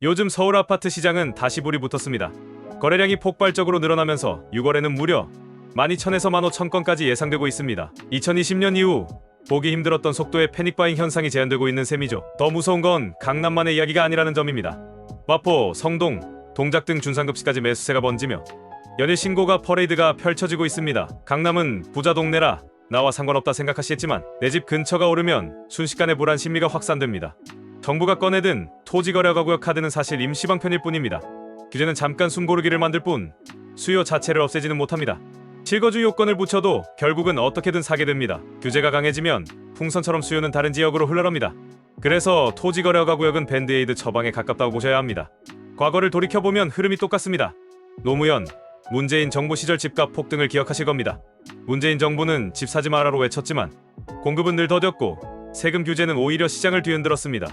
요즘 서울 아파트 시장은 다시 불이 붙었습니다. 거래량이 폭발적으로 늘어나면서 6월에는 무려 12,000에서 15,000건까지 예상되고 있습니다. 2020년 이후 보기 힘들었던 속도의 패닉바잉 현상이 재현되고 있는 셈이죠. 더 무서운 건 강남만의 이야기가 아니라는 점입니다. 마포, 성동, 동작 등 준상급지까지 매수세가 번지며 연일 신고가 퍼레이드가 펼쳐지고 있습니다. 강남은 부자 동네라 나와 상관없다 생각하시겠지만 내 집 근처가 오르면 순식간에 불안 심리가 확산됩니다. 정부가 꺼내든 토지거래가구역 카드는 사실 임시방편일 뿐입니다. 규제는 잠깐 숨고르기를 만들 뿐 수요 자체를 없애지는 못합니다. 실거주 요건을 붙여도 결국은 어떻게든 사게 됩니다. 규제가 강해지면 풍선처럼 수요는 다른 지역으로 흘러갑니다. 그래서 토지거래가구역은 밴드에이드 처방에 가깝다고 보셔야 합니다. 과거를 돌이켜보면 흐름이 똑같습니다. 노무현, 문재인 정부 시절 집값 폭등을 기억하실 겁니다. 문재인 정부는 집 사지 마라로 외쳤지만 공급은 늘 더뎠고 세금 규제는 오히려 시장을 뒤흔들었습니다.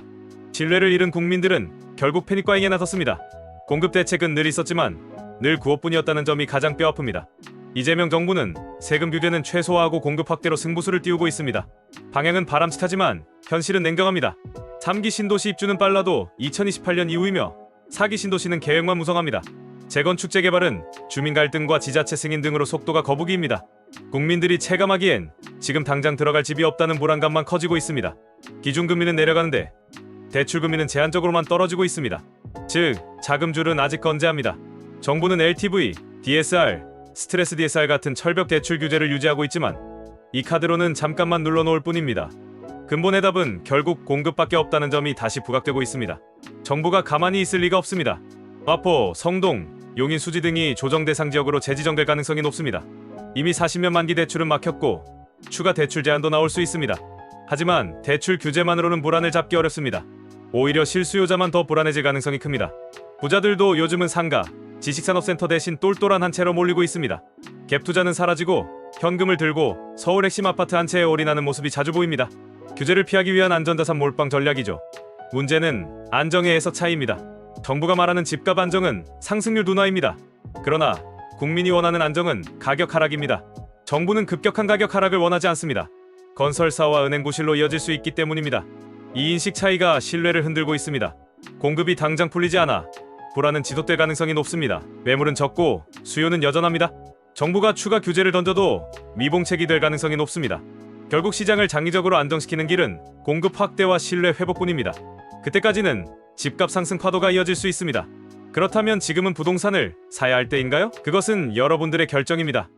신뢰를 잃은 국민들은 결국 패닉과잉에 나섰습니다. 공급 대책은 늘 있었지만 늘 구호뿐이었다는 점이 가장 뼈아픕니다. 이재명 정부는 세금 규제는 최소화하고 공급 확대로 승부수를 띄우고 있습니다. 방향은 바람직하지만 현실은 냉정합니다. 3기 신도시 입주는 빨라도 2028년 이후이며 4기 신도시는 계획만 무성합니다. 재건축 재개발은 주민 갈등과 지자체 승인 등으로 속도가 거북이입니다. 국민들이 체감하기엔 지금 당장 들어갈 집이 없다는 불안감만 커지고 있습니다. 기준금리는 내려가는데 대출금리는 제한적으로만 떨어지고 있습니다. 즉, 자금줄은 아직 건재합니다. 정부는 LTV, DSR, 스트레스 DSR 같은 철벽 대출 규제를 유지하고 있지만 이 카드로는 잠깐만 눌러놓을 뿐입니다. 근본의 답은 결국 공급밖에 없다는 점이 다시 부각되고 있습니다. 정부가 가만히 있을 리가 없습니다. 마포, 성동, 용인, 수지 등이 조정 대상 지역으로 재지정될 가능성이 높습니다. 이미 40년 만기 대출은 막혔고 추가 대출 제한도 나올 수 있습니다. 하지만 대출 규제만으로는 불안을 잡기 어렵습니다. 오히려 실수요자만 더 불안해질 가능성이 큽니다. 부자들도 요즘은 상가, 지식산업센터 대신 똘똘한 한 채로 몰리고 있습니다. 갭 투자는 사라지고 현금을 들고 서울 핵심 아파트 한 채에 올인하는 모습이 자주 보입니다. 규제를 피하기 위한 안전자산 몰빵 전략이죠. 문제는 안정에서 차이입니다. 정부가 말하는 집값 안정은 상승률 둔화입니다. 그러나 국민이 원하는 안정은 가격 하락입니다. 정부는 급격한 가격 하락을 원하지 않습니다. 건설사와 은행 부실로 이어질 수 있기 때문입니다. 이 인식 차이가 신뢰를 흔들고 있습니다. 공급이 당장 풀리지 않아 불안은 지속될 가능성이 높습니다. 매물은 적고 수요는 여전합니다. 정부가 추가 규제를 던져도 미봉책이 될 가능성이 높습니다. 결국 시장을 장기적으로 안정시키는 길은 공급 확대와 신뢰 회복뿐입니다. 그때까지는 집값 상승 파도가 이어질 수 있습니다. 그렇다면 지금은 부동산을 사야 할 때인가요? 그것은 여러분들의 결정입니다.